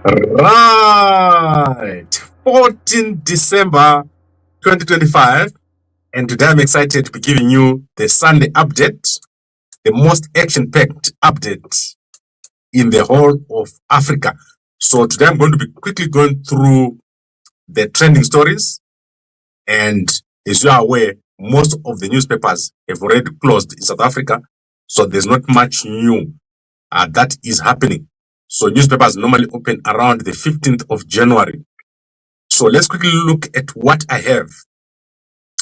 Right, 14 December 2025, and today I'm excited to be giving you the Sunday update, the most action-packed update in the whole of Africa. So today I'm going to be quickly going through the trending stories, and as you are aware, most of the newspapers have already closed in South Africa, so there's not much new that is happening. So newspapers normally open around the 15th of January. So let's quickly look at what I have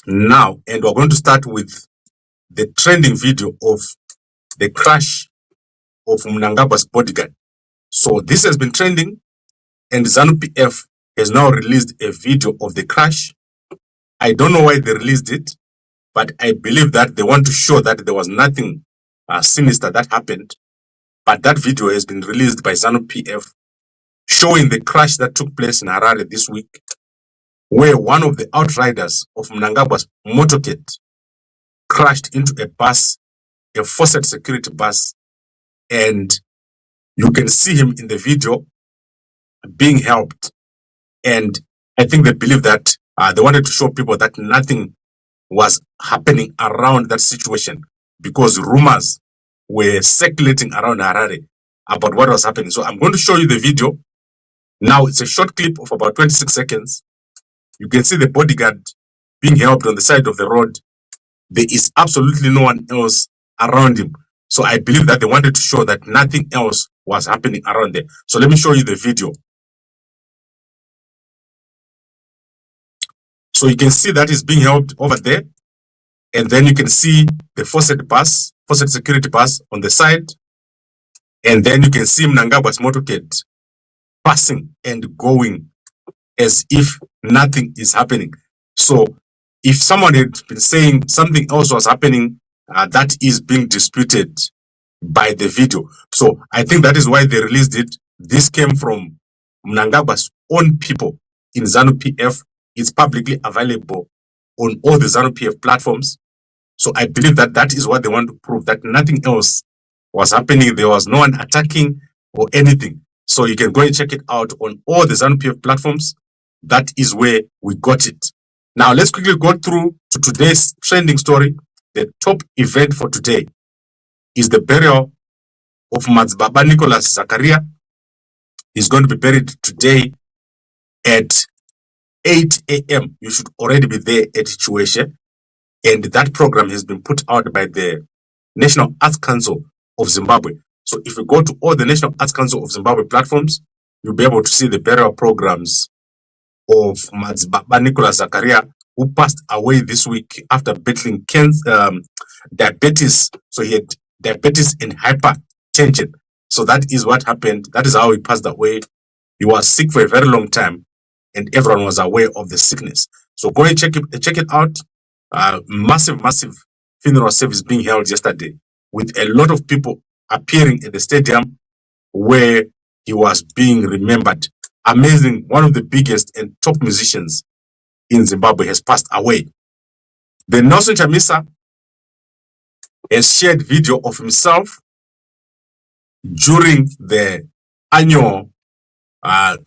now, and we're going to start with the trending video of the crash of Mnangagwa's bodyguard. So this has been trending, and ZANU PF has now released a video of the crash. I don't know why they released it, but I believe that they want to show that there was nothing sinister that happened. But that video has been released by ZANU PF, showing the crash that took place in Harare this week, where one of the outriders of Mnangagwa's motorcade crashed into a bus, a forced security bus, and you can see him in the video being helped. And I think they believe that they wanted to show people that nothing was happening around that situation, because rumors were circulating around Harare about what was happening. So I'm going to show you the video. Now it's a short clip of about 26 seconds. You can see the bodyguard being helped on the side of the road. There is absolutely no one else around him. So I believe that they wanted to show that nothing else was happening around there. So let me show you the video. So you can see that he's being helped over there. And then you can see the forced security bus on the side. And then you can see Mnangagwa's motorcade passing and going as if nothing is happening. So if someone had been saying something else was happening, that is being disputed by the video. So I think that is why they released it. This came from Mnangagwa's own people in ZANU PF. It's publicly available on all the ZANU PF platforms. So I believe that that is what they want to prove, that nothing else was happening. There was no one attacking or anything. So you can go and check it out on all the ZANU PF platforms. That is where we got it. Now let's quickly go through to today's trending story. The top event for today is the burial of Madzibaba Zakaria. He's going to be buried today at 8 a.m. You should already be there at Chibaby. And that program has been put out by the National Arts Council of Zimbabwe. So if you go to all the National Arts Council of Zimbabwe platforms, you'll be able to see the burial programs of Madzibaba Zakaria, who passed away this week after battling diabetes. So he had diabetes and hypertension. So that is what happened. That is how he passed away. He was sick for a very long time, and everyone was aware of the sickness. So go and check it out. Massive funeral service being held yesterday, with a lot of people appearing at the stadium where he was being remembered. Amazing. One of the biggest and top musicians in Zimbabwe has passed away. The Nelson Chamisa has shared video of himself during the annual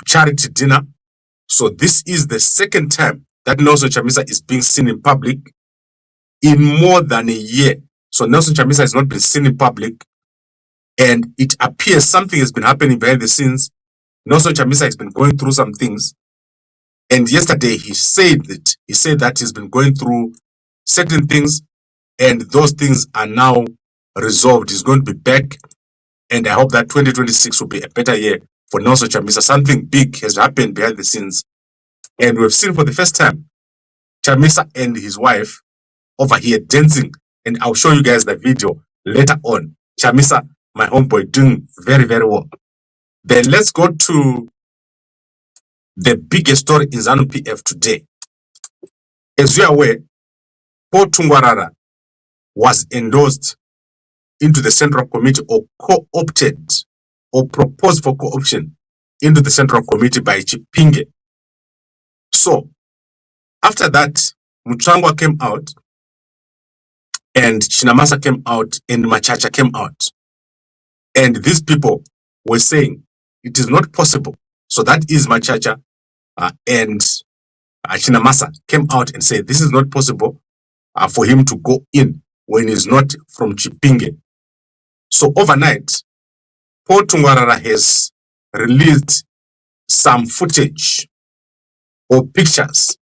charity dinner. So this is the second time that Nelson Chamisa is being seen in public in more than a year. So Nelson Chamisa has not been seen in public, and it appears something has been happening behind the scenes. Nelson Chamisa has been going through some things, and yesterday he said that he's been going through certain things, and those things are now resolved. He's going to be back, and I hope that 2026 will be a better year for Nelson Chamisa. Something big has happened behind the scenes, and we've seen for the first time Chamisa and his wife over here dancing, and I'll show you guys the video later on. Chamisa, my homeboy, doing very well. Then let's go to the biggest story in ZANU PF today. As you are aware, Paul Tungwarara was endorsed into the Central Committee, or co-opted, or proposed for co-option into the Central Committee by Chipinge. So after that, Mutsvangwa came out, and Shinamasa came out, and Machacha came out. And these people were saying it is not possible. So that is Machacha and Chinamasa came out and said this is not possible for him to go in when he's not from Chipinge. So overnight, Paul Tungwarara has released some footage or pictures.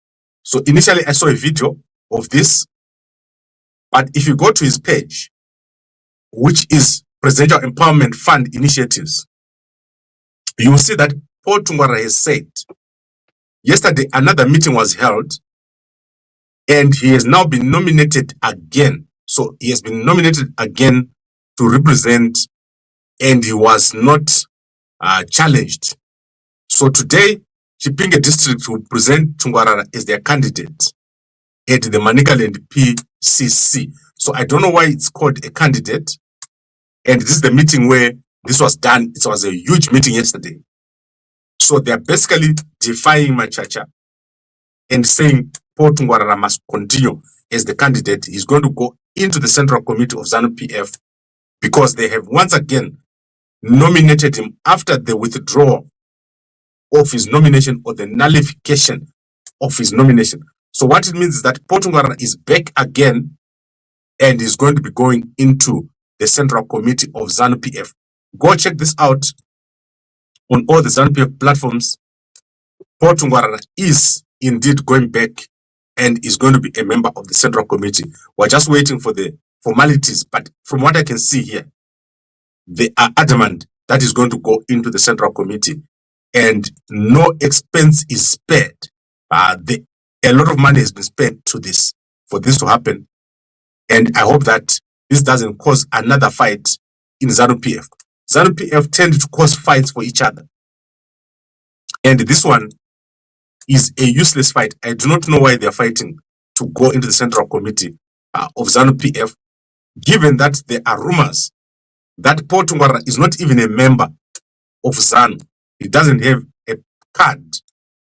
So initially I saw a video of this, but if you go to his page, which is Presidential Empowerment Fund Initiatives, you will see that Paul Tungwarara has said yesterday another meeting was held and he has now been nominated again. So he has been nominated again to represent, and he was not challenged. So today, Chipinge District will present Tungwarara as their candidate at the Manicaland PCC. So I don't know why it's called a candidate. And this is the meeting where this was done. It was a huge meeting yesterday. So they're basically defying Machacha and saying Paul Tungwarara must continue as the candidate. He's going to go into the Central Committee of ZANU PF because they have once again nominated him after the withdrawal of his nomination or the nullification of his nomination. So what it means is that Paul Tungwarara is back again and is going to be going into the Central Committee of ZANU PF. Go check this out on all the ZANU PF platforms. Paul Tungwarara is indeed going back and is going to be a member of the Central Committee. We're just waiting for the formalities, but from what I can see here, they are adamant that is going to go into the Central Committee and no expense is spared. A lot of money has been spent to this, for this to happen. And I hope that this doesn't cause another fight in ZANU PF. ZANU PF tend to cause fights for each other. And this one is a useless fight. I do not know why they're fighting to go into the Central Committee of ZANU PF, given that there are rumors that Paul Tungwarara is not even a member of ZANU. He doesn't have a card,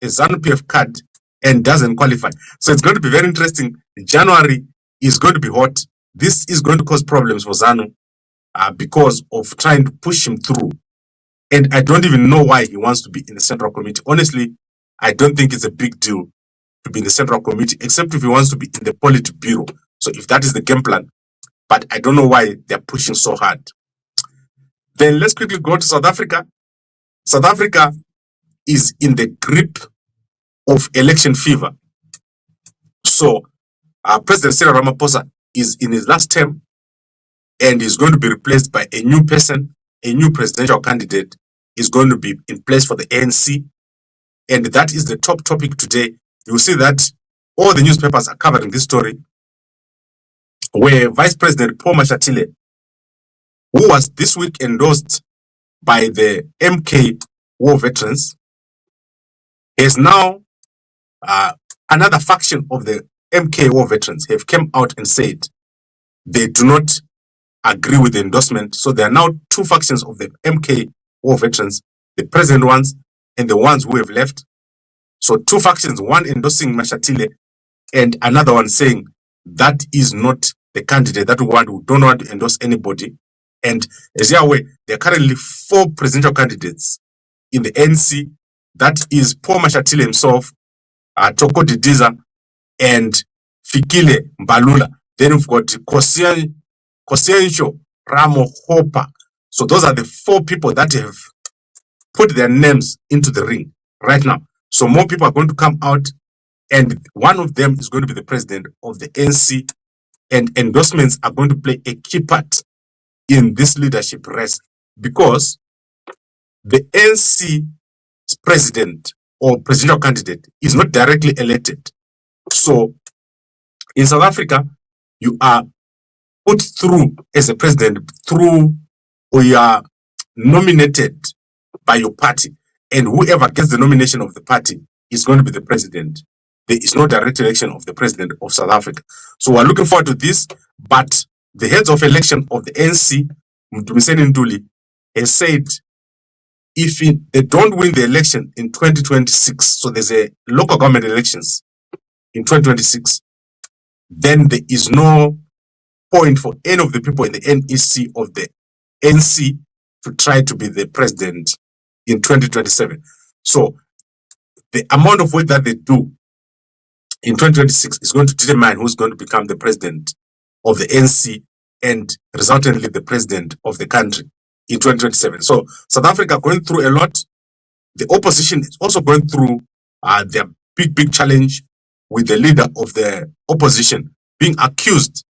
a ZANU PF card, and doesn't qualify. So it's going to be very interesting. January is going to be hot. This is going to cause problems for ZANU because of trying to push him through. And I don't even know why he wants to be in the Central Committee. Honestly, I don't think it's a big deal to be in the Central Committee, except if he wants to be in the Politburo. So if that is the game plan, but I don't know why they're pushing so hard. Then let's quickly go to South Africa. South Africa is in the grip of election fever. So President Cyril Ramaphosa is in his last term and is going to be replaced by a new person. A new presidential candidate is going to be in place for the ANC. And that is the top topic today. You'll see that all the newspapers are covering this story, where Vice President Paul Mashatile, who was this week endorsed by the MK war veterans, is now another faction of the MK war veterans have come out and said they do not agree with the endorsement. So there are now two factions of the MK war veterans, the present ones and the ones who have left. So two factions, one endorsing Mashatile and another one saying that is not the candidate, that one who don't want to endorse anybody. And as you're aware, there are currently 4 presidential candidates in the NC. That is Paul Mashatile himself, Toko Didiza, and Fikile Mbalula. Then we've got Kosiencho Ramo Hopa. So those are the 4 people that have put their names into the ring right now. So more people are going to come out, and one of them is going to be the president of the NC, and endorsements are going to play a key part in this leadership race, because the NC president or presidential candidate is not directly elected. So in South Africa, you are put through as a president through, or you are nominated by your party, and whoever gets the nomination of the party is going to be the president. There is no direct election of the president of South Africa. So we're looking forward to this, but the heads of election of the NC, Mdumiseni Ntuli, has said if they don't win the election in 2026, so there's a local government elections in 2026, then there is no point for any of the people in the NEC of the NC to try to be the president in 2027. So the amount of work that they do in 2026 is going to determine who's going to become the president of the NC and resultantly the president of the country in 2027. So South Africa going through a lot. The opposition is also going through their big challenge with the leader of the opposition being accused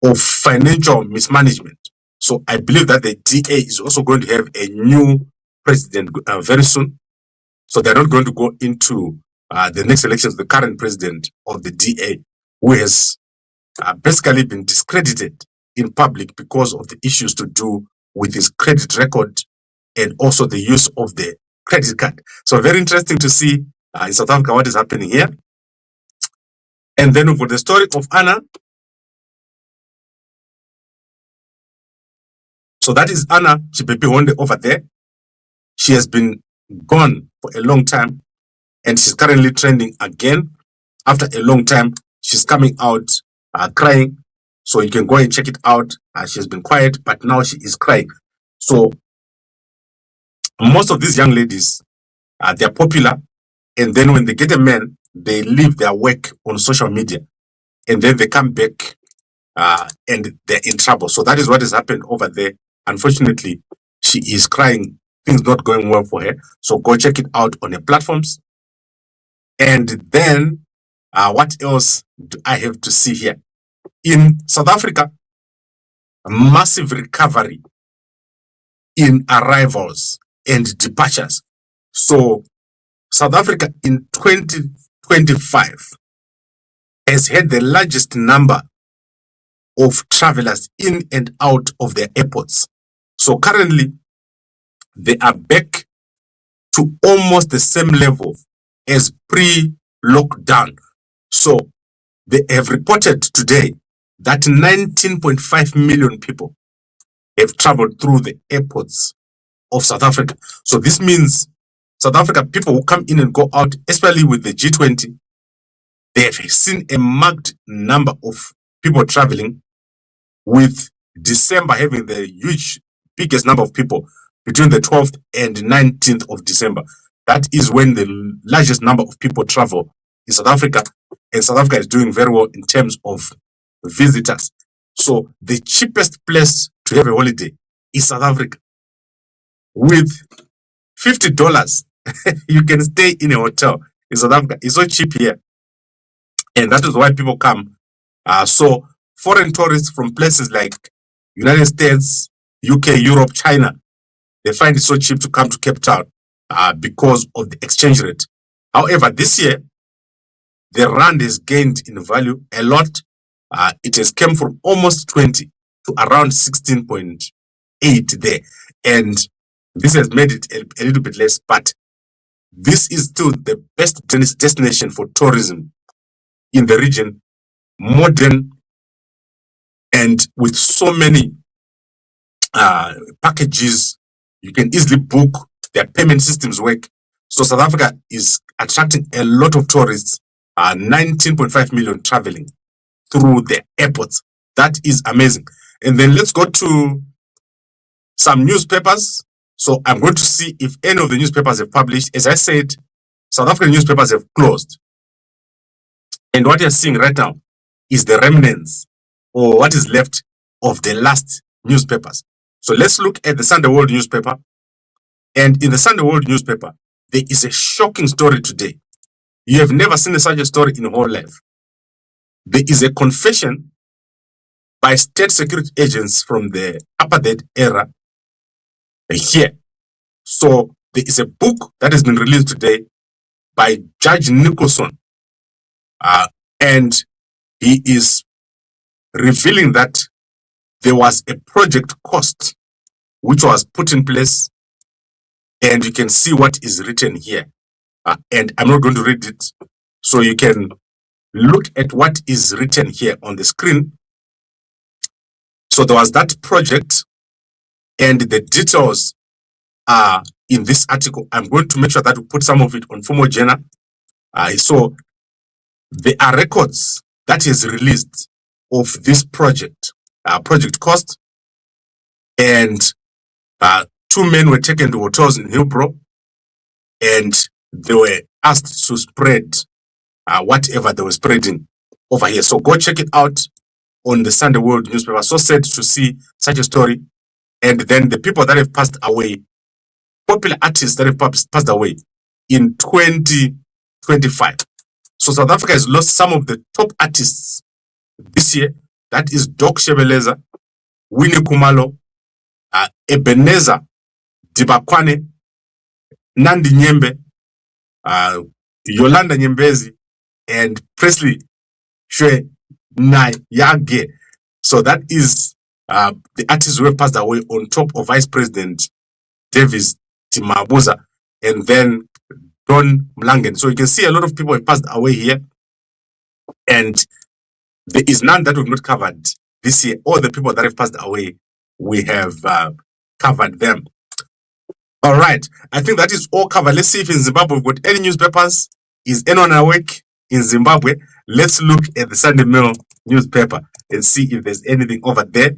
of financial mismanagement. So I believe that the DA is also going to have a new president very soon. So they're not going to go into the next elections, the current president of the DA, who has basically been discredited in public because of the issues to do with his credit record and also the use of the credit card. So very interesting to see in South Africa what is happening here. And then for the story of Anna. So that is Anna Chibaby over there. She has been gone for a long time and she's currently trending again. After a long time, she's coming out crying. So you can go and check it out. She has been quiet, but now she is crying. So most of these young ladies, they're popular. And then when they get a man, they leave their work on social media. And then they come back and they're in trouble. So that is what has happened over there. Unfortunately, she is crying. Things not going well for her. So go check it out on the platforms. And then what else do I have to see here? In South Africa, a massive recovery in arrivals and departures. So South Africa in 2025 has had the largest number of travelers in and out of their airports. So currently, they are back to almost the same level as pre-lockdown. So they have reported today that 19.5 million people have traveled through the airports of South Africa. So this means South Africa people who come in and go out, especially with the G20, they have seen a marked number of people traveling, with December having the biggest number of people between the 12th and 19th of December. That is when the largest number of people travel in South Africa, and South Africa is doing very well in terms of visitors. So the cheapest place to have a holiday is South Africa. With $50, you can stay in a hotel in South Africa. It's so cheap here. And that is why people come. So foreign tourists from places like United States, UK, Europe, China, they find it so cheap to come to Cape Town because of the exchange rate. However, this year, the rand has gained in value a lot. It has come from almost 20 to around 16.8 there. And this has made it a little bit less, but this is still the best destination for tourism in the region, modern, and with so many packages. You can easily book. Their payment systems work. So South Africa is attracting a lot of tourists, 19.5 million traveling through the airports. That is amazing. And then let's go to some newspapers. So I'm going to see if any of the newspapers have published. As I said, South African newspapers have closed. And what you're seeing right now is the remnants, or what is left of the last newspapers. So let's look at the Sunday World newspaper. And in the Sunday World newspaper, there is a shocking story today. You have never seen such a story in your whole life. There is a confession by state security agents from the apartheid era here. So there is a book that has been released today by Judge Nicholson. And he is revealing that there was a project cost which was put in place, and you can see what is written here. And I'm not going to read it, so you can look at what is written here on the screen. So there was that project, and the details are in this article. I'm going to make sure that we put some of it on Fumo Jena. So there are records that is released of this project cost, and 2 men were taken to hotels in Hillbrow, and they were asked to spread whatever they were spreading over here. So go check it out on the Sunday World newspaper. So sad to see such a story. And then the people that have passed away, popular artists that have passed away in 2025. So South Africa has lost some of the top artists this year. That is Doc Shebeleza, Winnie Kumalo, Ebenezer Dibakwane, Nandi Nyembe, Yolanda Nyembezi, and Presley Shwe Nayage. So that is the artists who have passed away, on top of Vice President Davis Timabuza and then Don Mlangen. So you can see a lot of people have passed away here, and there is none that we've not covered this year. All the people that have passed away, we have covered them. All right, I think that is all covered. Let's see if in Zimbabwe we've got any newspapers. Is anyone awake in Zimbabwe? Let's look at the Sunday Mail newspaper and see if there's anything over there.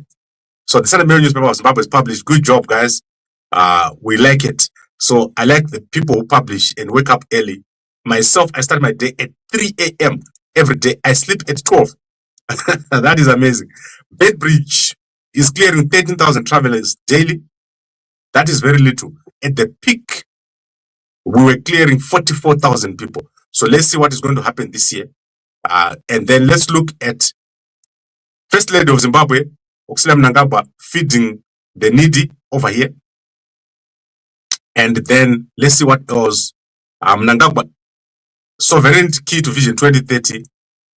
So the Sunday Mail newspaper of Zimbabwe is published. Good job, guys. We like it. So I like the people who publish and wake up early. Myself, I start my day at 3 a.m. every day. I sleep at 12. That is amazing. Bedbridge is clearing 13,000 travelers daily. That is very little. At the peak, we were clearing 44,000 people. So let's see what is going to happen this year. And then let's look at First Lady of Zimbabwe, Mnangagwa, feeding the needy over here. And then let's see what else. Mnangagwa, sovereignty key to Vision 2030.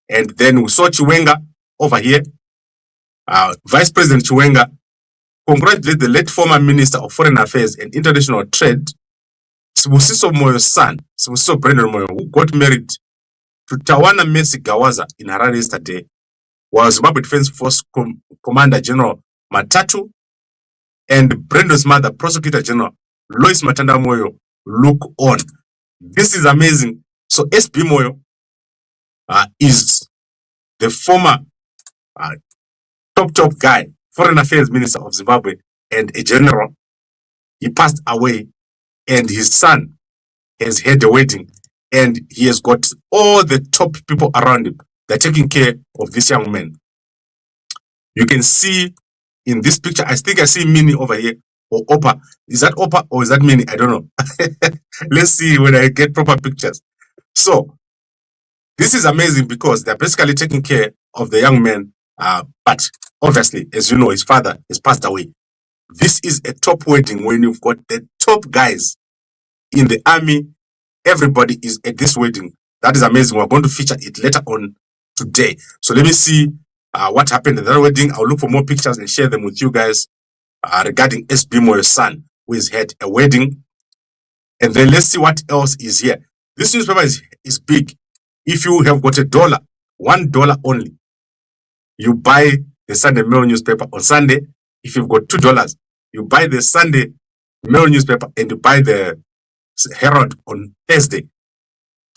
And then we saw Chiwenga over here. Vice President Chiwenga congratulated the late former Minister of Foreign Affairs and International Trade, Sibusiso Moyo's son, Sibusiso Brendan Moyo, who got married to Tawana Messi Gawaza in Harare yesterday, was Zimbabwe Defense Force Commander General Matatu, and Brendan's mother, Prosecutor General Lois Matanda Moyo, look on. This is amazing. So SB Moyo is the former top guy, Foreign Affairs Minister of Zimbabwe, and a general. He passed away, and his son has had a wedding, and he has got all the top people around him. They're taking care of this young man. You can see in this picture, I think I see Minnie over here, or Opa. Is that Opa or is that Minnie? I don't know. Let's see when I get proper pictures. So this is amazing because they're basically taking care of the young man. But obviously, as you know, his father has passed away. This is a top wedding when you've got the top guys in the army. Everybody is at this wedding. That is amazing. We're going to feature it later on today. So let me see what happened at that wedding. I'll look for more pictures and share them with you guys regarding SB Moyo's son, who has had a wedding. And then let's see what else is here. This newspaper is big. If you have got $1, $1 only, you buy the Sunday Mail newspaper on Sunday. If you've got $2, you buy the Sunday Mail newspaper and you buy the Herald on Thursday.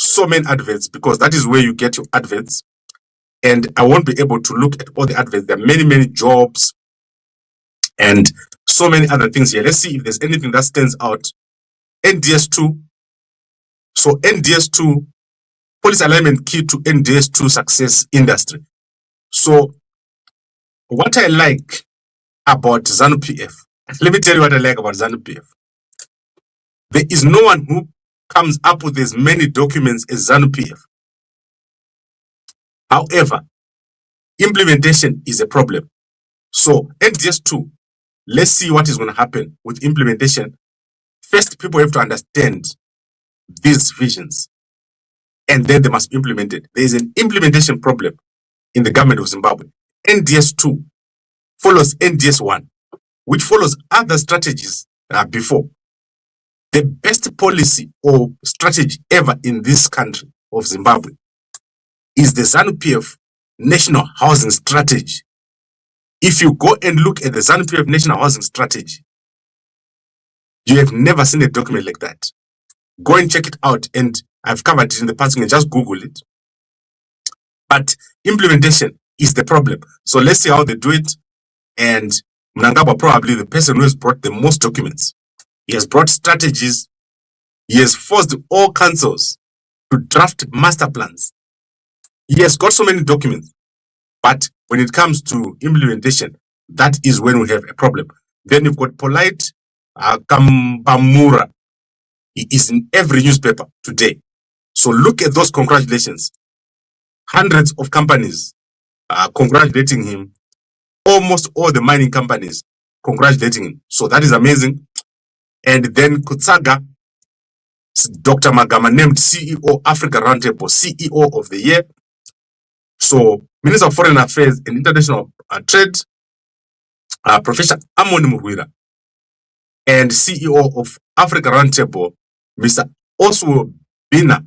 So many adverts, because that is where you get your adverts. And I won't be able to look at all the adverts. There are many jobs and so many other things here. Let's see if there's anything that stands out. NDS2. So NDS2, police alignment key to NDS2 success industry. So what I like about ZANU PF, let me tell you what I like about ZANU PF. There is no one who comes up with as many documents as ZANU PF. However, implementation is a problem. So NDS2, let's see what is going to happen with implementation. First, people have to understand these visions, and then they must be implemented. There is an implementation problem in the government of Zimbabwe. NDS2 follows NDS1, which follows other strategies before. The best policy or strategy ever in this country of Zimbabwe is the ZANU PF National Housing Strategy. If you go and look at the ZANU PF National Housing Strategy, you have never seen a document like that. Go and check it out, and I've covered it in the past. You can just Google it. But implementation is the problem. So let's see how they do it. And Mnangagwa, probably the person who has brought the most documents. He has brought strategies He has forced all councils to draft master plans. He has got so many documents, but when it comes to implementation, that is when we have a problem. Then you've got Polite Kampamura. He is in every newspaper today. So look at those congratulations. Hundreds of companies congratulating him. Almost all the mining companies congratulating him. So that is amazing. And then Kutsaga, Dr. Magama named CEO Africa Roundtable, CEO of the year. So Minister of Foreign Affairs and International Trade, Professor Amon Muhwira, and CEO of Africa Roundtable, Mr. Oswo Bina,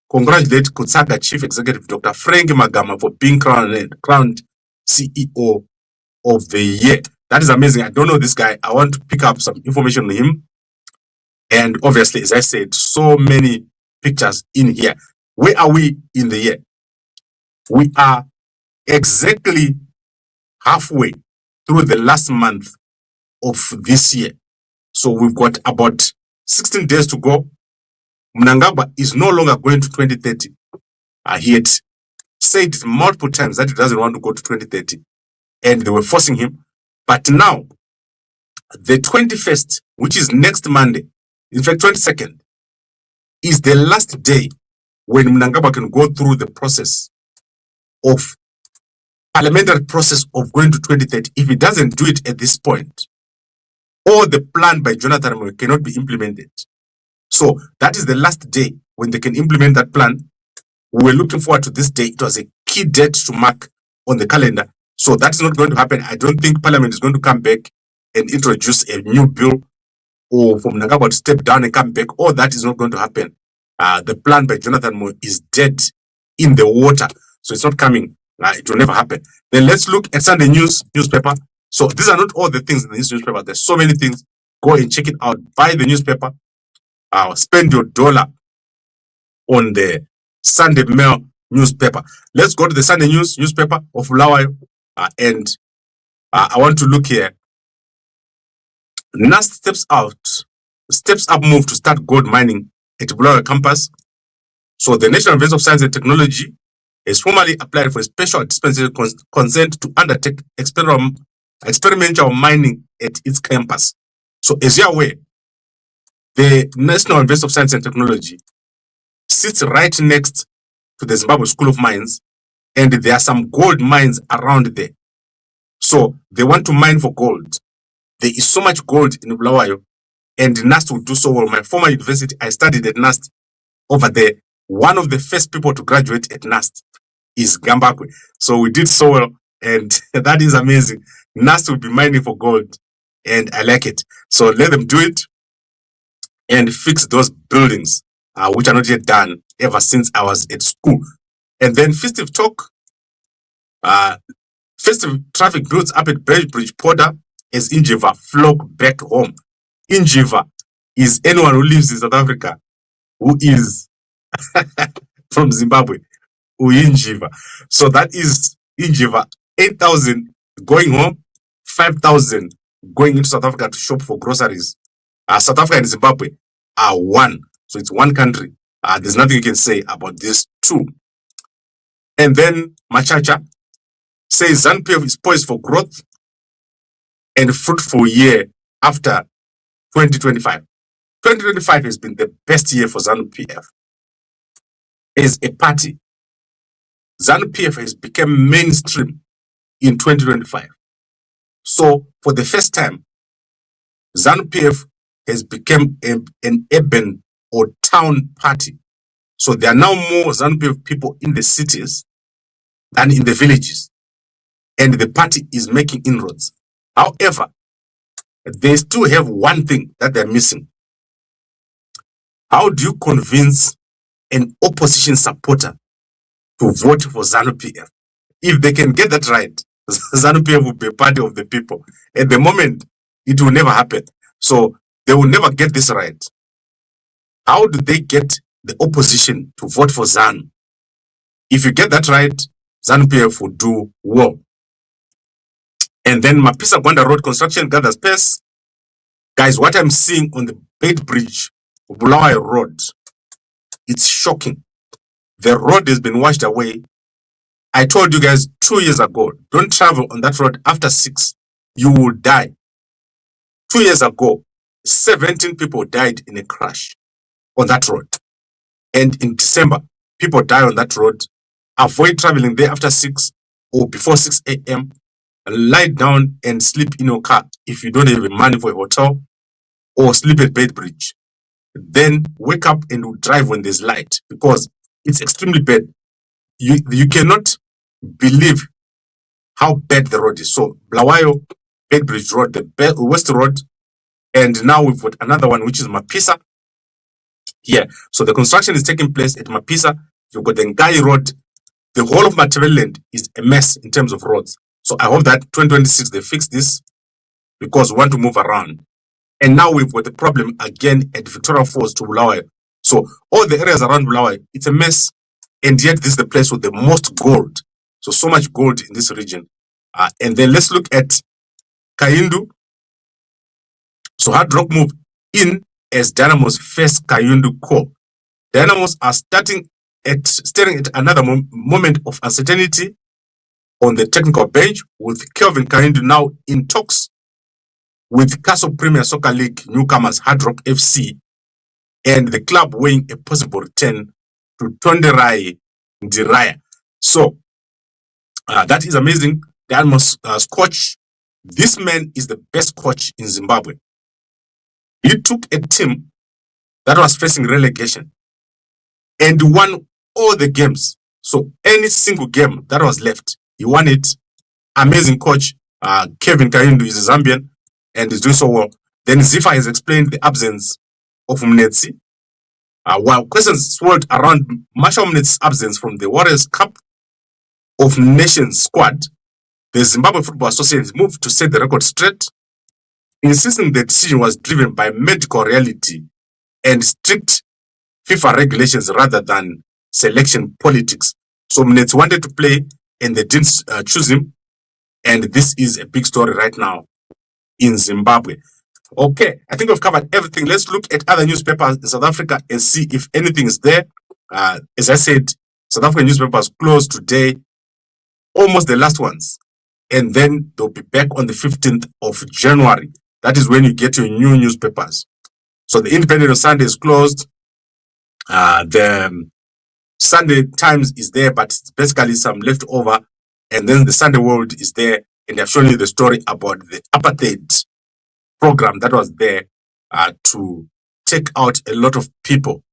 congratulate Kutsaga Chief Executive Dr. Frank Magama for being crowned CEO of the year. That is amazing. I don't know this guy. I want to pick up some information on him. And obviously, as I said, so many pictures in here. Where are we in the year? We are exactly halfway through the last month of this year. So we've got about 16 days to go. Mnangagwa is no longer going to 2030. He had said multiple times that he doesn't want to go to 2030. And they were forcing him. But now, the 21st, which is next Monday, in fact, 22nd, is the last day when Mnangagwa can go through the process of parliamentary process of going to 2030. If he doesn't do it at this point, or the plan by Jonathan Moyo cannot be implemented. So that is the last day when they can implement that plan. We were looking forward to this day. It was a key date to mark on the calendar. So that's not going to happen. I don't think Parliament is going to come back and introduce a new bill, or for Mnangagwa to step down and come back. All that is not going to happen. The plan by Jonathan Moyo is dead in the water. So it's not coming. It will never happen. Then let's look at Sunday newspaper. So these are not all the things in this newspaper. There's so many things. Go and check it out. Buy the newspaper. Spend your dollar on the Sunday Mail newspaper. Let's go to the Sunday newspaper of Bulawayo. And I want to look here. NAST steps up move to start gold mining at Bulawayo campus. So the National University of Science and Technology has formally applied for a special dispensation consent to undertake experimental mining at its campus. So as you're aware, the National University of Science and Technology sits right next to the Zimbabwe School of Mines, and there are some gold mines around there. So they want to mine for gold. There is so much gold in Bulawayo, and NAST will do so well. My former university, I studied at NAST over there. One of the first people to graduate at NAST is Gambakwe. So we did so well, and that is amazing. NAST will be mining for gold, and I like it. So let them do it and fix those buildings, which are not yet done ever since I was at school. And then festive talk, festive traffic builds up at Bridge Porter as Injiva flock back home. Injiva is anyone who lives in South Africa who is from Zimbabwe, Injiva. So that is Injiva, 8,000 going home, 5,000 going into South Africa to shop for groceries. South Africa and Zimbabwe are one. So it's one country. There's nothing you can say about these two. And then Machacha says ZANU PF is poised for growth and fruitful year after 2025. 2025 has been the best year for ZANU PF. As a party, ZANU PF has become mainstream in 2025. So for the first time, ZANU PF has become an urban or town party. So there are now more ZANU PF people in the cities than in the villages. And the party is making inroads. However, they still have one thing that they're missing. How do you convince an opposition supporter to vote for ZANU PF? If they can get that right, ZANU PF will be a party of the people. At the moment, it will never happen. So they will never get this right. How do they get the opposition to vote for ZANU? If you get that right, ZANU PF will do well. And then Mapisa Gwanda Road construction gathers pace. Guys, what I'm seeing on the Bait Bridge Bulawayo Road. It's shocking. The road has been washed away. I told you guys 2 years ago, don't travel on that road after 6. You will die. 2 years ago, 17 people died in a crash on that road. And in December, people die on that road. Avoid traveling there after 6 or before 6 a.m. Lie down and sleep in your car if you don't have money for a hotel, or sleep at Bedbridge. Then wake up and drive when there's light, because it's extremely bad. You cannot believe how bad the road is. So Bulawayo, Bedbridge Road, the West Road, and now we've got another one, which is Mapisa. Here. So the construction is taking place at Mapisa. You've got the Ngai Road. The whole of Matabeleland is a mess in terms of roads. So I hope that 2026 they fix this, because we want to move around. And now we've got the problem again at Victoria Falls to Bulawayo. So all the areas around Bulawayo, it's a mess. And yet this is the place with the most gold. So much gold in this region. And then let's look at Kayindu. So Hard Rock move in as Dynamos face Kayindu core. Dynamos are staring at another moment of uncertainty on the technical bench, with Kelvin Kayindu now in talks with Castle Premier Soccer League newcomers Hard Rock FC, and the club weighing a possible return to Tonderai Ndiraya. So that is amazing. Dynamos coach. This man is the best coach in Zimbabwe. He took a team that was facing relegation and won all the games. So any single game that was left, he won it. Amazing coach. Kevin Kayindu is a Zambian and is doing so well. Then Zifa has explained the absence of Mnetsi. While questions swirled around Marshall Mnetsi's absence from the Warriors Cup of Nations squad, the Zimbabwe Football Association moved to set the record straight, insisting the decision was driven by medical reality and strict FIFA regulations rather than selection politics. So Mnetsi wanted to play and they didn't choose him. And this is a big story right now in Zimbabwe. Okay, I think we've covered everything. Let's look at other newspapers in South Africa and see if anything is there. As I said, South African newspapers closed today, almost the last ones. And then they'll be back on the 15th of January. That is when you get your new newspapers. So the Independent on Sunday is closed. The Sunday Times is there, but it's basically some leftover. And then the Sunday World is there. And I've shown you the story about the apartheid program that was there to take out a lot of people.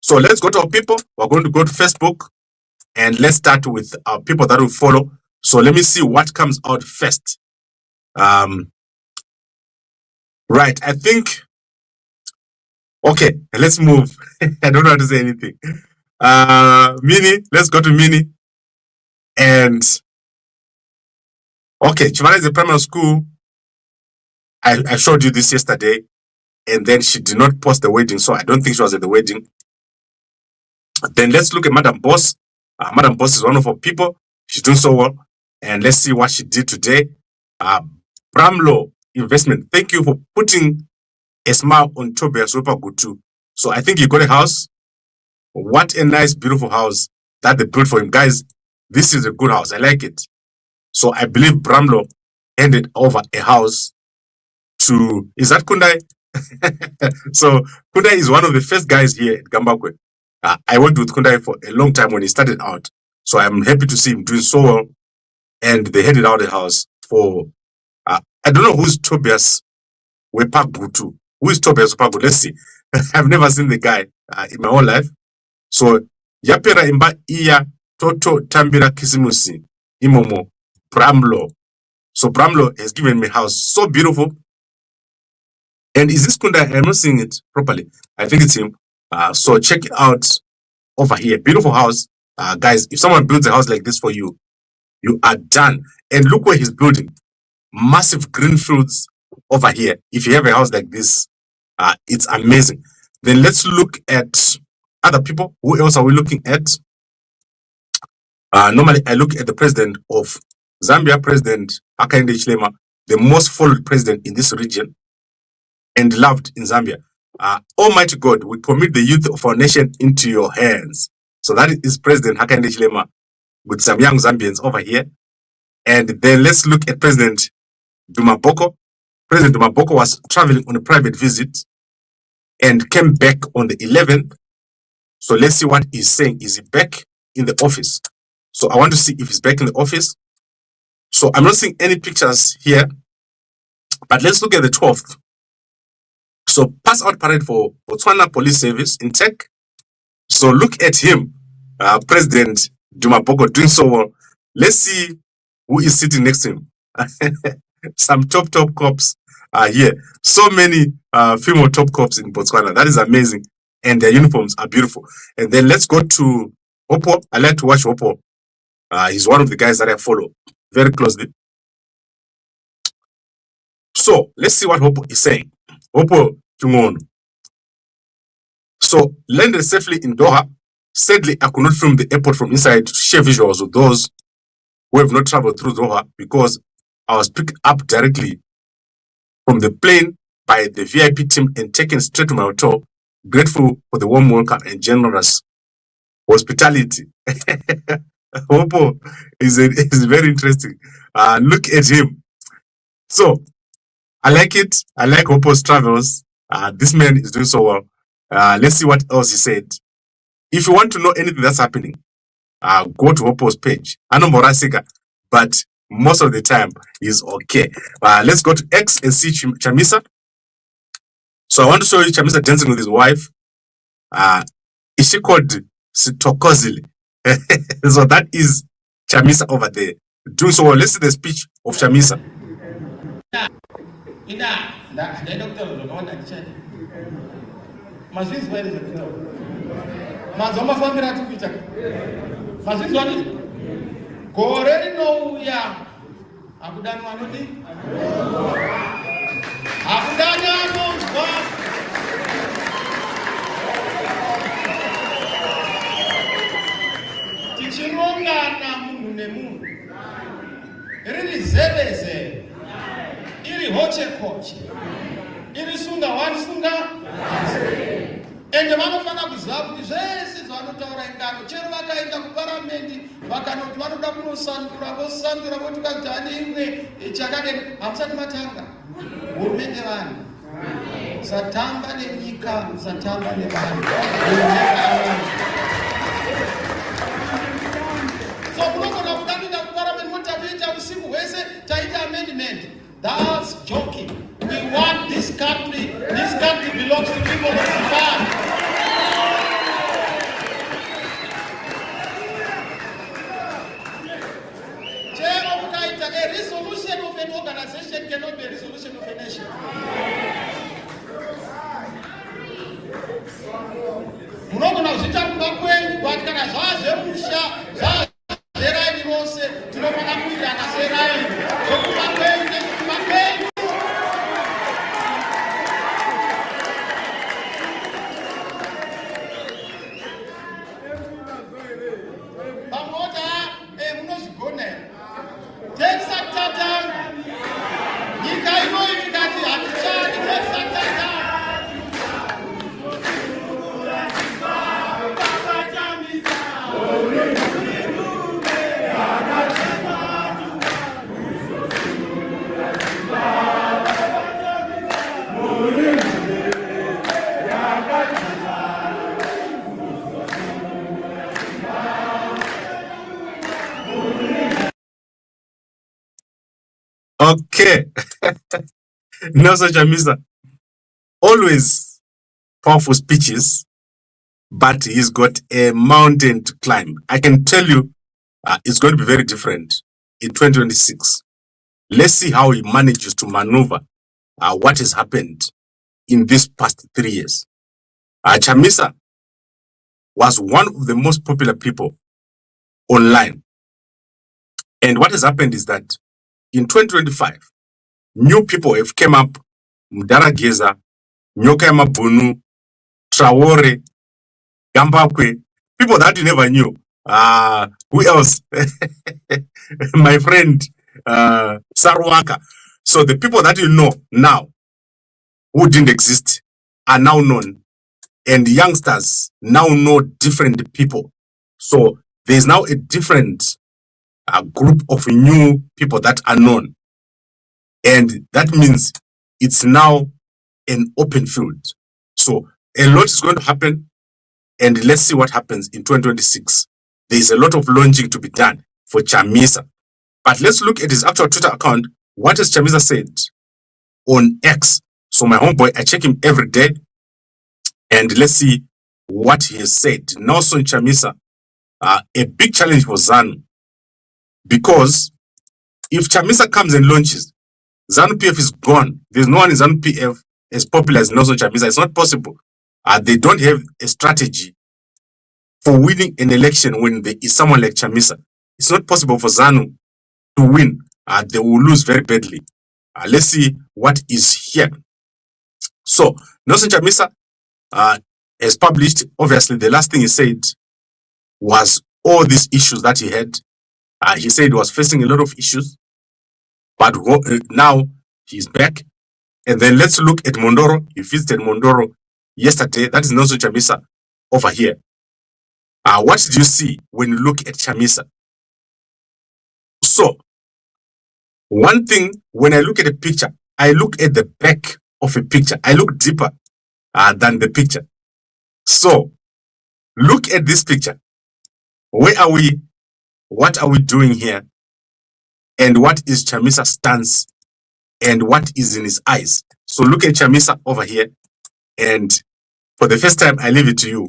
So let's go to our people. We're going to go to Facebook. And let's start with our people that will follow. So let me see what comes out first. Right, I think. Okay, let's move. I don't know how to say anything. Mini, let's go to Mini. And okay, Chivana is a primary school. I showed you this yesterday, and then she did not post the wedding, so I don't think she was at the wedding. Then let's look at Madam Boss. Madam Boss is one of our people. She's doing so well. And let's see what she did today. Bramlo Investment. Thank you for putting a smile on Tobias Rupagutu. So I think you got a house. What a nice, beautiful house that they built for him. Guys, this is a good house. I like it. So I believe Bramlo handed over a house to, is that Kundai? So Kundai is one of the first guys here at Gambakwe. I worked with Kundai for a long time when he started out. So I'm happy to see him doing so well. And they handed out a house for, I don't know who's Tobias Wepagutu. Who is Tobias Wepagutu? Let's see. I've never seen the guy in my whole life. So, Yapera imba iya Toto Tambira Kisimusi Imomo Bramlo. So Bramlo has given me a house so beautiful. And is this Kunda? I'm not seeing it properly. I think it's him. So check it out over here. Beautiful house. Guys, if someone builds a house like this for you, you are done. And look where he's building. Massive green fields over here. If you have a house like this, it's amazing. Then let's look at other people. Who else are we looking at? Normally, I look at the president of Zambia, President Hakainde Hichilema, the most followed president in this region and loved in Zambia. Almighty God, we commit the youth of our nation into your hands. So that is President Hakainde Hichilema with some young Zambians over here. And then let's look at President Boko. President Boko was traveling on a private visit and came back on the 11th. So let's see what he's saying. Is he back in the office? So I want to see if he's back in the office. So I'm not seeing any pictures here, but let's look at the 12th. So pass out parade for Botswana Police Service in tech. So look at him, President Boko doing so well. Let's see who is sitting next to him. Some top cops are here. So many female top cops in Botswana. That is amazing. And their uniforms are beautiful. And then let's go to Oppo. I like to watch Oppo. He's one of the guys that I follow very closely. So let's see what Oppo is saying. Oppo Tungon. So landed safely in Doha. Sadly, I could not film the airport from inside to share visuals of those who have not traveled through Doha because I was picked up directly from the plane by the VIP team and taken straight to my hotel. Grateful for the warm welcome and generous hospitality. Oppo is very interesting. Look at him. So I like it. I like Oppo's travels. This man is doing so well. Let's see what else he said. If you want to know anything that's happening, go to Oppo's page. I know Morasika, but most of the time is okay. Let's go to X and see Chamisa. So I want to show you Chamisa dancing with his wife. Is she called Sitokozili? So that is Chamisa over there doing so well. Let's see the speech of Chamisa. Tichirongana munhu nemunhu riri zebeze iri hoche iri sunga wani sunga ende vanofana kuziva kuti zvese zvavanotaura ingano chero vakaenda kuparamendi vakanoti vanoda kunosandura vosandura votuka kuti ani imwe chakadeni hamusati matanga hurumende vanhu musatamba nenyika musatamba nevanhu so kunogona kudanida kuparamendi motapita usiku hwese taita amendment. That's joking. We want this country. This country belongs to people of Zifa. A resolution of an organization cannot be a resolution of a nation. Munogona kuzita Gambakwe but kana zvazemusha zverai rose tinofana kuirana serai Gambakwe Okay. Nelson Chamisa, always powerful speeches, but he's got a mountain to climb. I can tell you it's going to be very different in 2026. Let's see how he manages to maneuver what has happened in these past 3 years. Chamisa was one of the most popular people online. And what has happened is that in 2025, new people have come up, Mdarageza, Nyoka Mabunu, Traore, Gambakwe, people that you never knew. Who else? My friend, Sarwaka. So the people that you know now, who didn't exist are now known, and youngsters now know different people. So there's now a different group of new people that are known. And that means it's now an open field. So a lot is going to happen, and let's see what happens in 2026. There's a lot of launching to be done for Chamisa. But let's look at his actual Twitter account. What has Chamisa said on X? So my homeboy, I check him every day, and let's see what he has said. Nelson Chamisa, a big challenge for ZANU, because if Chamisa comes and launches, ZANU PF is gone. There's no one in ZANU PF as popular as Nelson Chamisa. It's not possible. They don't have a strategy for winning an election when there is someone like Chamisa. It's not possible for ZANU to win. They will lose very badly. Let's see what is here. So Nelson Chamisa has published, obviously, the last thing he said was all these issues that he had. He said he was facing a lot of issues, but now he's back. And then let's look at Mondoro. He visited Mondoro yesterday. That is Nelson Chamisa over here. What did you see when you look at Chamisa? So, one thing, when I look at a picture, I look at the back of a picture. I look deeper than the picture. So, look at this picture. Where are we? What are we doing here? And what is Chamisa's stance? And what is in his eyes? So look at Chamisa over here. And for the first time, I leave it to you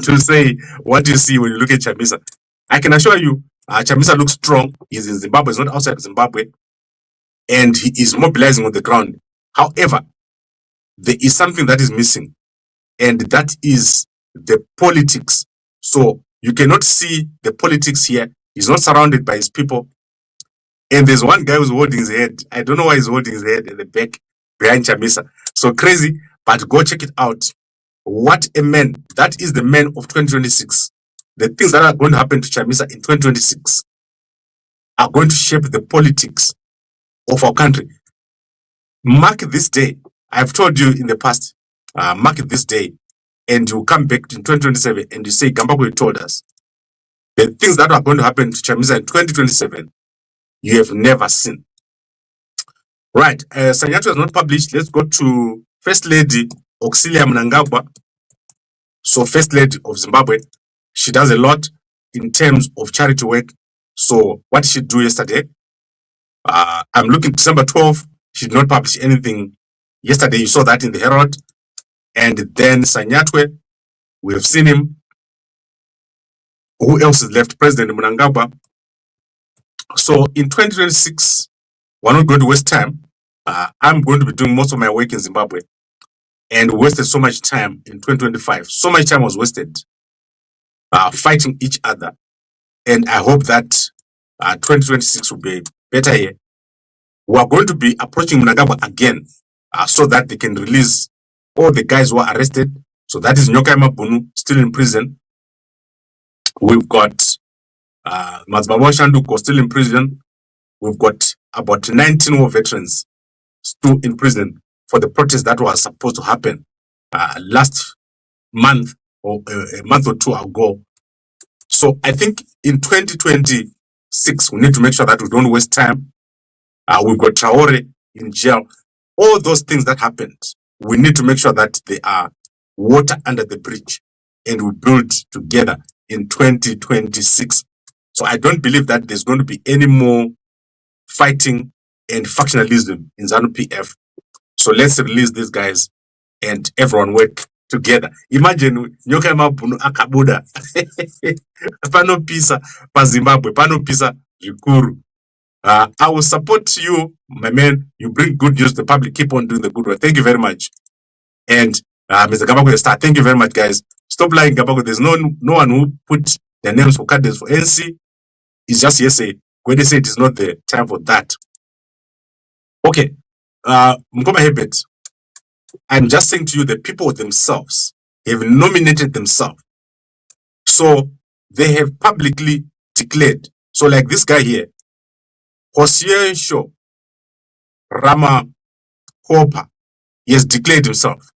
to say what you see when you look at Chamisa. I can assure you, Chamisa looks strong. He's in Zimbabwe. He's not outside of Zimbabwe. And he is mobilizing on the ground. However, there is something that is missing. And that is the politics. So you cannot see the politics here. He's not surrounded by his people. And there's one guy who's holding his head. I don't know why he's holding his head at the back behind Chamisa. So crazy, but go check it out. What a man. That is the man of 2026. The things that are going to happen to Chamisa in 2026 are going to shape the politics of our country. Mark this day. I've told you in the past, mark this day, and you come back in 2027 and you say, Gambakwe told us. The things that are going to happen to Chamisa in 2027, you have never seen. Right, Sanyato has not published. Let's go to First Lady Auxilia Mnangagwa. So First Lady of Zimbabwe, she does a lot in terms of charity work. So what did she do yesterday? I'm looking December 12th. She did not publish anything yesterday. You saw that in the Herald. And then Sanyatwe, we have seen him. Who else is left? President Mnangagwa. So in 2026, we're not going to waste time. I'm going to be doing most of my work in Zimbabwe, and wasted so much time in 2025. So much time was wasted fighting each other. And I hope that 2026 will be better year. We are going to be approaching Mnangagwa again so that they can release all the guys who are arrested. So that is Nyokaima Bunu still in prison. We've got Madzibaba Shanduko still in prison. We've got about 19 war veterans still in prison for the protest that was supposed to happen last month or a month or two ago. So I think in 2026, we need to make sure that we don't waste time. We've got Traore in jail. All those things that happened, we need to make sure that they are water under the bridge, and we build together in 2026. So I don't believe that there's going to be any more fighting and factionalism in ZANU PF. So let's release these guys and everyone work together. Imagine nyoka mabuno akabuda. Pano pisa pa Zimbabwe, pano pisa Jikuru. I will support you, my man. You bring good news to the public. Keep on doing the good work. Thank you very much. And Mr. Gambakwe, start. Thank you very much, guys. Stop lying, Gambakwe. There's no one who put their names for candidates for NC. It's just hearsay. When they say it is not the time for that. Okay. Mkoma Hebet. I'm just saying to you, the people themselves have nominated themselves. So they have publicly declared. So like this guy here, Hosea Show, Rama Hopa, He has declared himself.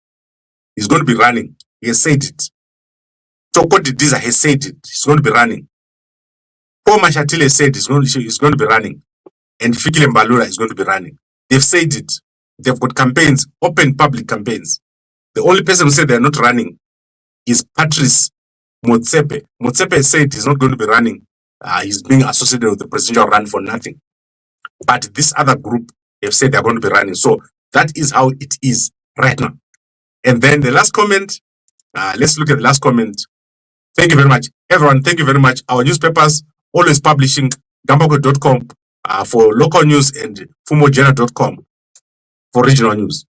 He's going to be running. He has said it. Toko Didiza has said it. He's going to be running. Paul Mashatile said he's going to be running. And Fikile Mbalula is going to be running. They've said it. They've got campaigns, open public campaigns. The only person who said they're not running is Patrice Motsepe. Motsepe said he's not going to be running. He's being associated with the presidential run for nothing. But this other group, they've said they're going to be running. So that is how it is right now. And then the last comment, let's look at the last comment. Thank you very much. Everyone, thank you very much. Our newspapers always publishing Gambakwe.com for local news and fumojena.com for regional news.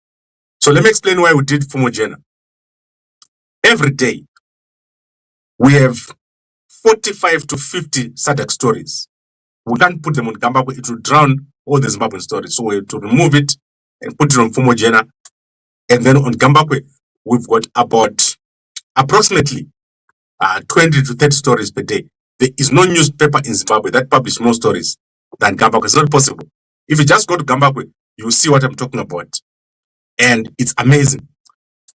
So let me explain why we did Fumojena. Every day, we have 45 to 50 SADC stories. We can't put them on Gambakwe. It will drown all the Zimbabwean stories. So we have to remove it and put it on Fumojena. And then on Gambakwe, we've got about approximately 20 to 30 stories per day. There is no newspaper in Zimbabwe that publishes more stories than Gambakwe. It's not possible. If you just go to Gambakwe, you will see what I'm talking about. And it's amazing.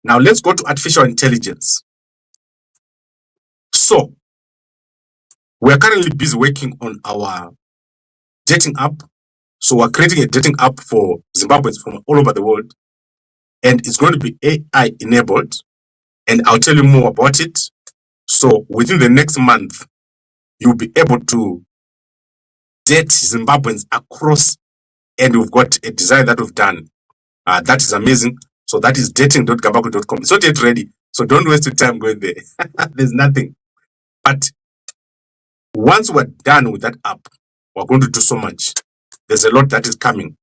Now let's go to artificial intelligence. So, we are currently busy working on our dating app. So we're creating a dating app for Zimbabweans from all over the world. And it's going to be AI enabled. And I'll tell you more about it. So within the next month, you'll be able to date Zimbabweans across. And we've got a design that we've done. That is amazing. So that is dating.gambakwe.com. It's not yet ready. So don't waste your time going there. There's nothing. But once we're done with that app, we're going to do so much. There's a lot that is coming.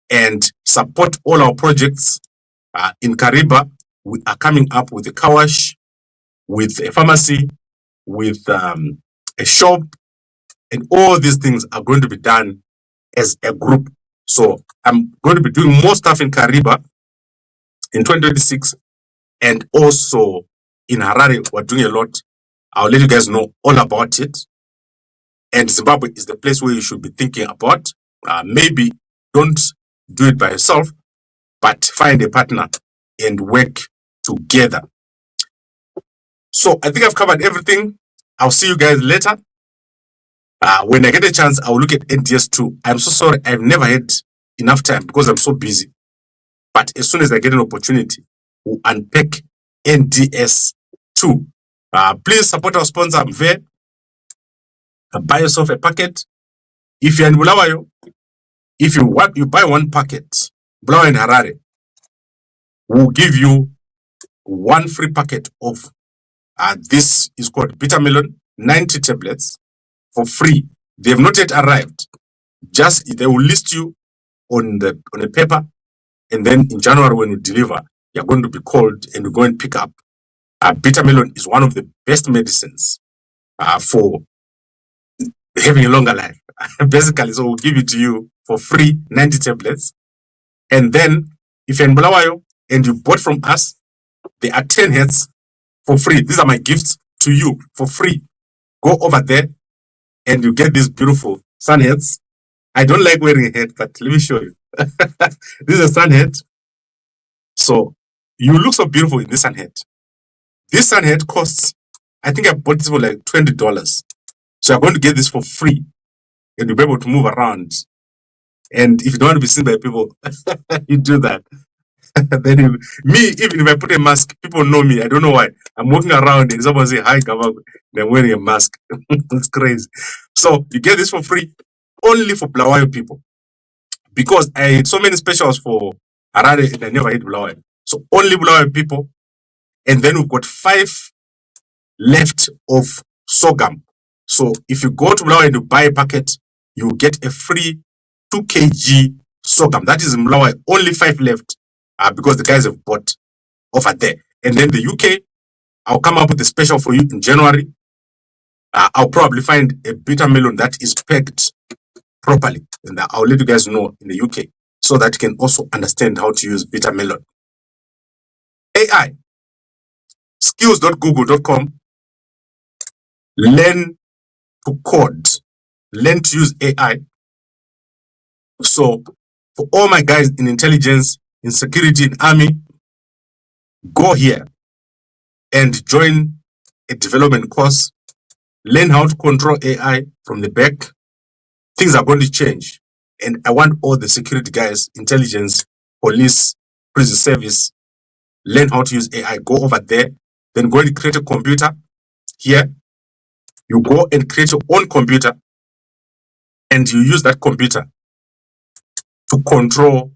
And support all our projects. In Kariba, we are coming up with a car wash, with a pharmacy, with a shop, and all these things are going to be done as a group. So I'm going to be doing more stuff in Kariba in 2026, and also in Harare, we're doing a lot. I'll let you guys know all about it. And Zimbabwe is the place where you should be thinking about. Maybe don't do it by yourself, but find a partner and work together. So I think I've covered everything. I'll see you guys later. When I get a chance, I'll look at NDS2. I'm so sorry, I've never had enough time because I'm so busy. But as soon as I get an opportunity, we'll unpack NDS2. Please support our sponsor, Mve. Buy yourself a packet. If you're in Bulawayo, if you buy one packet, Bulawayo and Harare, we'll give you one free packet of this is called Bitter Melon, 90 tablets for free. They have not yet arrived. Just they will list you on a paper, and then in January when we deliver, you're going to be called and you go and pick up. Bitter Melon is one of the best medicines for having a longer life. Basically, so we'll give it to you for free, 90 tablets. And then if you're in Bulawayo and you bought from us, there are 10 hats for free. These are my gifts to you for free. Go over there and you get these beautiful sun hats. I don't like wearing a hat, but let me show you. This is a sun hat. So you look so beautiful in this sun hat. This sun hat costs, I think I bought this for like $20. So I'm going to get this for free. And you'll be able to move around. And if you don't want to be seen by people, you do that. Then even if I put a mask, people know me. I don't know why. I'm walking around and someone say, hi, Gambakwe. And I'm wearing a mask. It's crazy. So you get this for free, only for Bulawayo people. Because I had so many specials for Harare and I never had Bulawayo. So only Bulawayo people. And then we've got 5 left of sorghum. So if you go to Mlawa and you buy a packet, you get a free 2 kg sorghum. That is in Mlawa, only 5 left because the guys have bought over there. And then the UK, I'll come up with a special for you in January. I'll probably find a bitter melon that is packed properly. And I'll let you guys know in the UK so that you can also understand how to use bitter melon. AI, skills.google.com. Learn to code, learn to use AI. So for all my guys in intelligence, in security, in army, go here and join a development course. Learn how to control AI from the back. Things are going to change. And I want all the security guys, intelligence, police, prison service, learn how to use AI. Go over there, then go and create a computer. Here, you go and create your own computer, and you use that computer to control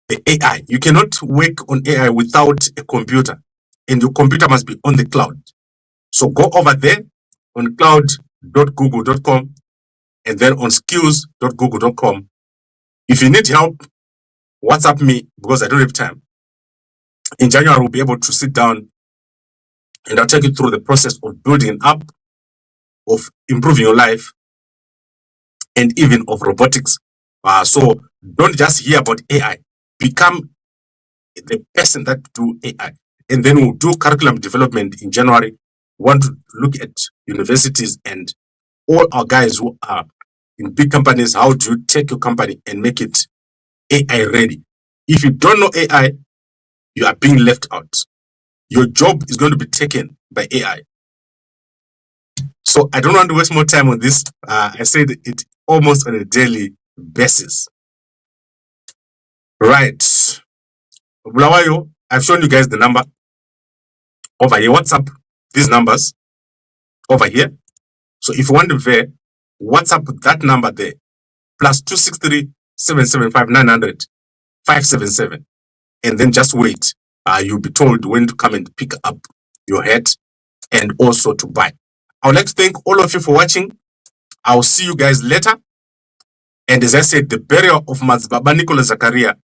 the AI. You cannot work on AI without a computer, and your computer must be on the cloud. So go over there on cloud.google.com and then on skills.google.com. If you need help, WhatsApp me because I don't have time. In January, we'll be able to sit down and I'll take you through the process of building an app, of improving your life, and even of robotics. So don't just hear about AI. Become the person that do AI. And then we'll do curriculum development in January. We want to look at universities and all our guys who are in big companies. How do you take your company and make it AI ready? If you don't know AI, you are being left out. Your job is going to be taken by AI. So I don't want to waste more time on this. I said it almost on a daily basis. Right. Bulawayo, I've shown you guys the number over here. WhatsApp these numbers over here. So if you want to ver, WhatsApp that number there, plus 263 775 900 577. And then just wait. You'll be told when to come and pick up your head and also to buy. I would like to thank all of you for watching. I'll see you guys later. And as I said, the burial of Madzibaba Zakaria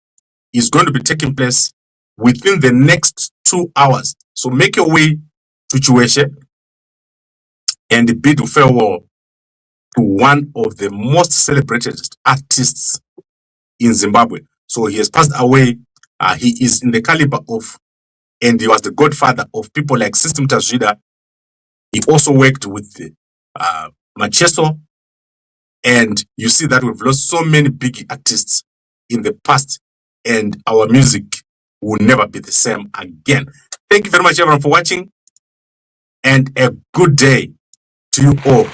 is going to be taking place within the next 2 hours. So make your way to Chiweshe and bid farewell to one of the most celebrated artists in Zimbabwe. So he has passed away. He is in the caliber of, and he was the godfather of people like System Tazwida. He also worked with Macheso. And you see that we've lost so many big artists in the past, and our music will never be the same again. Thank you very much, everyone, for watching, and a good day to you all.